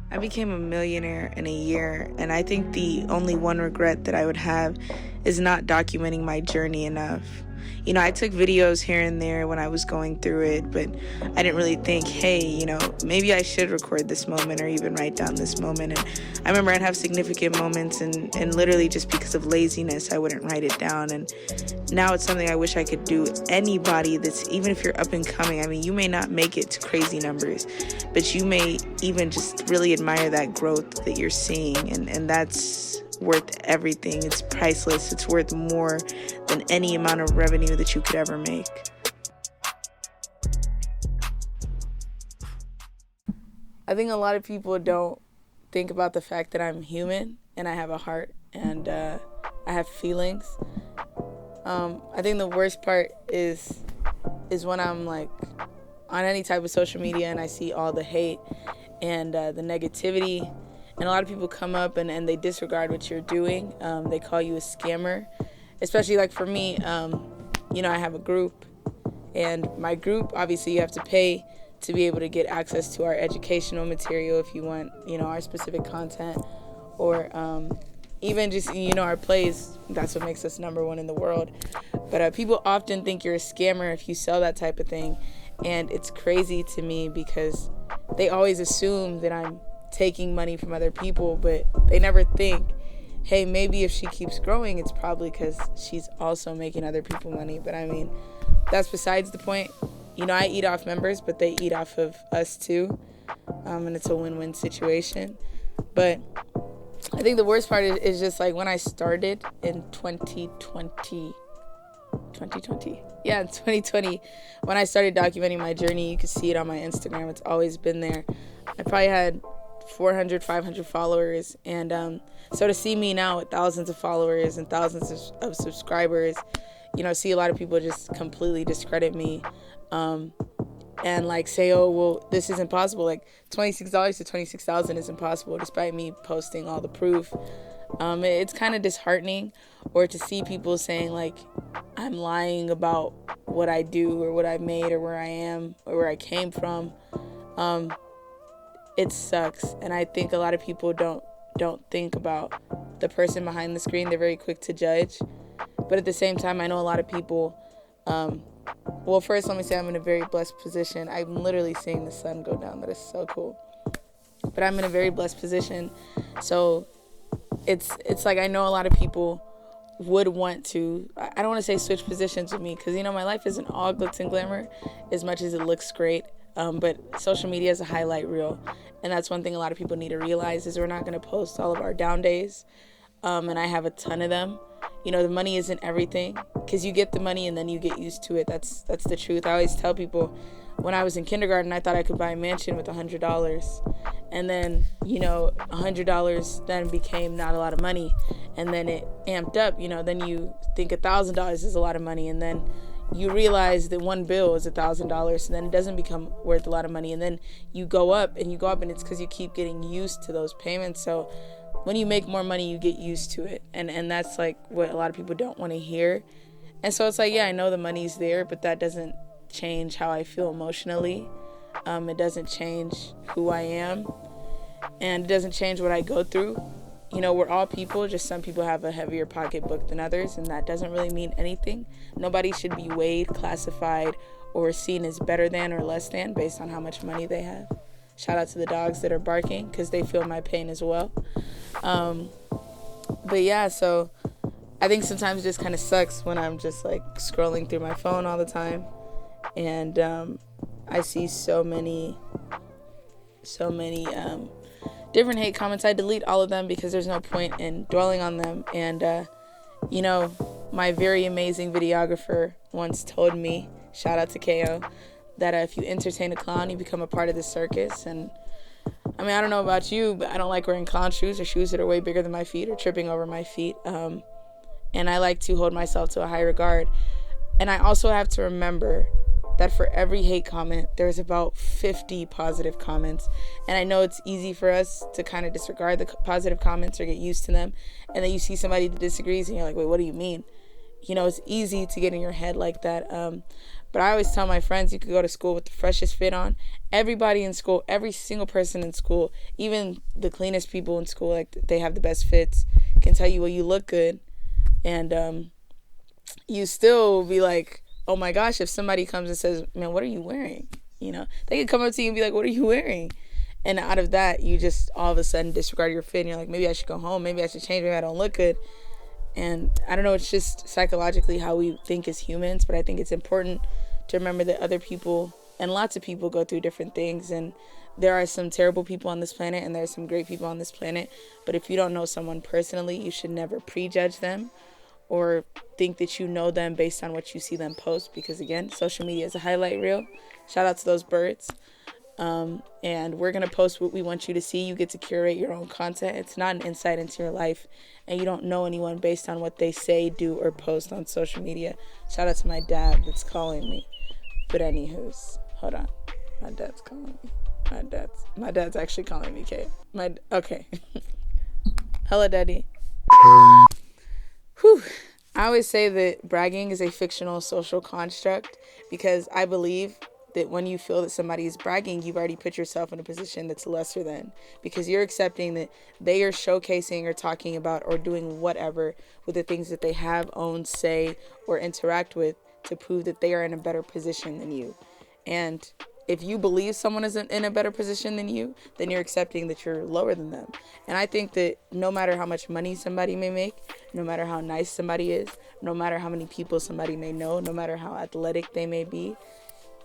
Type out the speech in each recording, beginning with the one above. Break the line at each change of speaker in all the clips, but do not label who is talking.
I became a millionaire in a year, and I think the only one regret that I would have is not documenting my journey enough. I took videos here and there when I was going through it, but I didn't really think, hey, maybe I should record this moment or even write down this moment. And I remember I'd have significant moments, and literally just because of laziness, I wouldn't write it down. And now it's something I wish I could do. Anybody that's, even if you're up and coming, I mean, you may not make it to crazy numbers, but you may even just really admire that growth that you're seeing. And that's worth everything. It's priceless. It's worth more than any amount of revenue that you could ever make. I think a lot of people don't think about the fact that I'm human and I have a heart and I have feelings. I think the worst part is when I'm like on any type of social media and I see all the hate and the negativity, and a lot of people come up and they disregard what you're doing. They call you a scammer, especially like for me. I have a group, and my group, obviously you have to pay to be able to get access to our educational material if you want, our specific content, or even just, our plays. That's what makes us number one in the world. But people often think you're a scammer if you sell that type of thing. And it's crazy to me because they always assume that I'm taking money from other people, but they never think, hey, maybe if she keeps growing, it's probably because she's also making other people money. But I mean, that's besides the point. I eat off members, but they eat off of us too. And it's a win-win situation. But I think the worst part is just like when I started in 2020. Yeah, in 2020, when I started documenting my journey, you can see it on my Instagram. It's always been there. I probably had 400, 500 followers. And so to see me now with thousands of followers and thousands of subscribers, see a lot of people just completely discredit me. And like say, oh, well, this isn't possible. Like $26 to 26,000 is impossible despite me posting all the proof. It's kind of disheartening, or to see people saying like I'm lying about what I do or what I made or where I am or where I came from. It sucks. And I think a lot of people don't think about the person behind the screen. They're very quick to judge. But at the same time, I know a lot of people, well, first let me say I'm in a very blessed position. I'm literally seeing the sun go down. That is so cool. But I'm in a very blessed position. So it's like I know a lot of people would want to, I don't want to say switch positions with me, because my life isn't all glitz and glamour as much as it looks great. But social media is a highlight reel, and that's one thing a lot of people need to realize is we're not going to post all of our down days, and I have a ton of them. The money isn't everything, because you get the money and then you get used to it. That's the truth. I always tell people, when I was in kindergarten, I thought I could buy a mansion with $100. And then, $100 then became not a lot of money. And then it amped up, then you think $1,000 is a lot of money. And then you realize that one bill is $1,000. And then it doesn't become worth a lot of money. And then you go up, and it's because you keep getting used to those payments. So when you make more money, you get used to it. And that's like what a lot of people don't want to hear. And so it's like, yeah, I know the money's there, but that doesn't change how I feel emotionally. It doesn't change who I am, and it doesn't change what I go through. We're all people, just some people have a heavier pocketbook than others, and that doesn't really mean anything. Nobody should be weighed, classified, or seen as better than or less than based on how much money they have. Shout out to the dogs that are barking, because they feel my pain as well. But yeah, so I think sometimes it just kind of sucks when I'm just like scrolling through my phone all the time, and I see so many different hate comments. I delete all of them because there's no point in dwelling on them. And my very amazing videographer once told me, shout out to KO, that if you entertain a clown, you become a part of the circus. And I mean, I don't know about you, but I don't like wearing clown shoes or shoes that are way bigger than my feet or tripping over my feet. And I like to hold myself to a high regard. And I also have to remember that for every hate comment, there's about 50 positive comments. And I know it's easy for us to kind of disregard the positive comments or get used to them. And then you see somebody that disagrees and you're like, wait, what do you mean? it's easy to get in your head like that. But I always tell my friends, you could go to school with the freshest fit on. Everybody in school, every single person in school, even the cleanest people in school, like they have the best fits, can tell you, well, you look good. And you still be like, oh my gosh, if somebody comes and says, man, what are you wearing? They could come up to you and be like, what are you wearing? And out of that, you just all of a sudden disregard your fit. And you're like, maybe I should go home. Maybe I should change. Maybe I don't look good. And I don't know, it's just psychologically how we think as humans. But I think it's important to remember that other people and lots of people go through different things. And there are some terrible people on this planet and there are some great people on this planet. But if you don't know someone personally, you should never prejudge them or think that you know them based on what you see them post. Because again, social media is a highlight reel. Shout out to those birds. And we're going to post what we want you to see. You get to curate your own content. It's not an insight into your life. And you don't know anyone based on what they say, do, or post on social media. Shout out to my dad that's calling me. But anywho's, hold on. My dad's calling me. My dad's actually calling me, Kate. Okay. Hello, Daddy. Whew. I always say that bragging is a fictional social construct because I believe that when you feel that somebody is bragging, you've already put yourself in a position that's lesser than, because you're accepting that they are showcasing or talking about or doing whatever with the things that they have, own, say, or interact with to prove that they are in a better position than you. And if you believe someone is in a better position than you, then you're accepting that you're lower than them. And I think that no matter how much money somebody may make, no matter how nice somebody is, no matter how many people somebody may know, no matter how athletic they may be,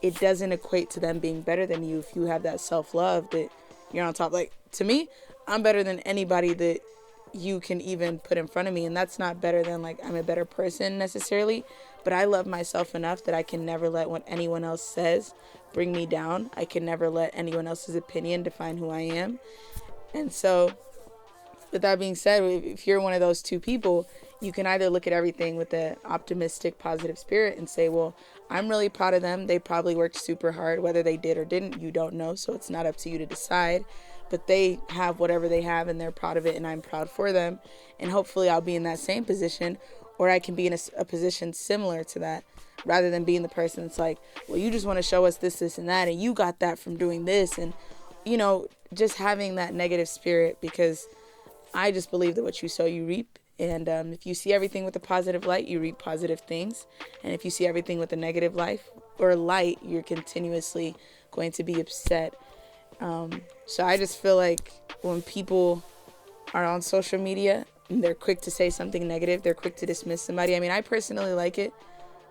it doesn't equate to them being better than you if you have that self-love that you're on top. Like, to me, I'm better than anybody that you can even put in front of me. And that's not better than, like, I'm a better person necessarily. But I love myself enough that I can never let what anyone else says bring me down. I can never let anyone else's opinion define who I am. And so, with that being said, if you're one of those two people, you can either look at everything with an optimistic, positive spirit and say, well, I'm really proud of them. They probably worked super hard. Whether they did or didn't, you don't know. So it's not up to you to decide. But they have whatever they have and they're proud of it and I'm proud for them. And hopefully I'll be in that same position, or I can be in a position similar to that, rather than being the person that's like, well, you just want to show us this, this, and that. And you got that from doing this. And, just having that negative spirit, because I just believe that what you sow, you reap. And if you see everything with a positive light, you reap positive things. And if you see everything with a negative light, you're continuously going to be upset. So I just feel like when people are on social media and they're quick to say something negative, they're quick to dismiss somebody. I mean, I personally like it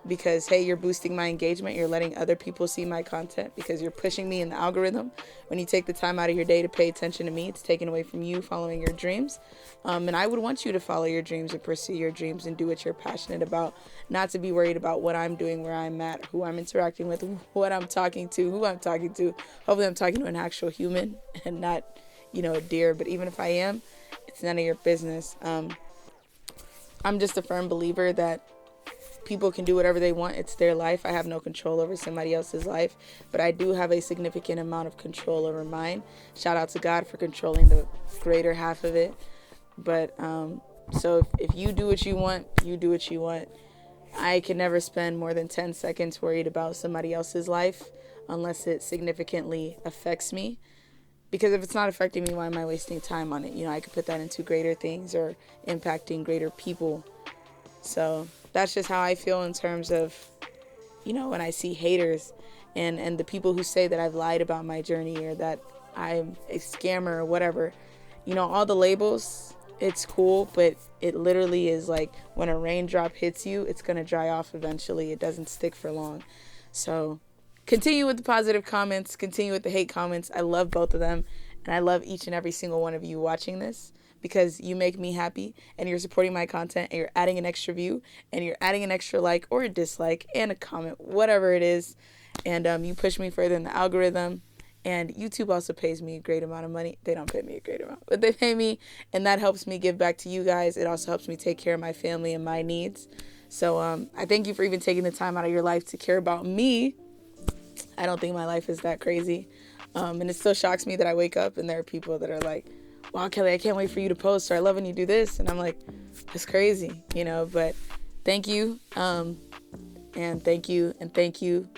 because, hey, you're boosting my engagement. You're letting other people see my content because you're pushing me in the algorithm. When you take the time out of your day to pay attention to me, it's taken away from you following your dreams. And I would want you to follow your dreams and pursue your dreams and do what you're passionate about, not to be worried about what I'm doing, where I'm at, who I'm interacting with, what I'm talking to, who I'm talking to. Hopefully I'm talking to an actual human and not, a deer. But even if I am, it's none of your business. I'm just a firm believer that people can do whatever they want. It's their life. I have no control over somebody else's life, but I do have a significant amount of control over mine. Shout out to God for controlling the greater half of it. But so if you do what you want, you do what you want. I can never spend more than 10 seconds worried about somebody else's life unless it significantly affects me. Because if it's not affecting me, why am I wasting time on it? I could put that into greater things or impacting greater people. So that's just how I feel in terms of, when I see haters and the people who say that I've lied about my journey or that I'm a scammer or whatever. All the labels, it's cool, but it literally is like when a raindrop hits you, it's going to dry off eventually. It doesn't stick for long. So continue with the positive comments, continue with the hate comments. I love both of them, and I love each and every single one of you watching this, because you make me happy and you're supporting my content and you're adding an extra view and you're adding an extra like or a dislike and a comment, whatever it is. And you push me further in the algorithm. And YouTube also pays me a great amount of money. They don't pay me a great amount, but they pay me, and that helps me give back to you guys. It also helps me take care of my family and my needs. So I thank you for even taking the time out of your life to care about me. I don't think my life is that crazy. And it still shocks me that I wake up and there are people that are like, wow, Kelly, I can't wait for you to post, or I love when you do this. And I'm like, it's crazy, but thank you. And thank you. And thank you.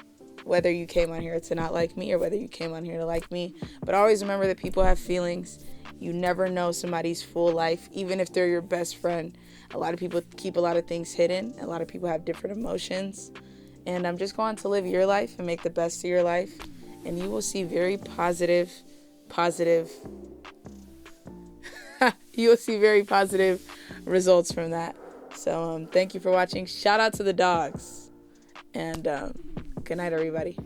Whether you came on here to not like me or whether you came on here to like me. But always remember that people have feelings. You never know somebody's full life, even if they're your best friend. A lot of people keep a lot of things hidden. A lot of people have different emotions. And I'm just going to live your life and make the best of your life. And you will see very positive, you will see very positive results from that. So thank you for watching. Shout out to the dogs. And good night, everybody.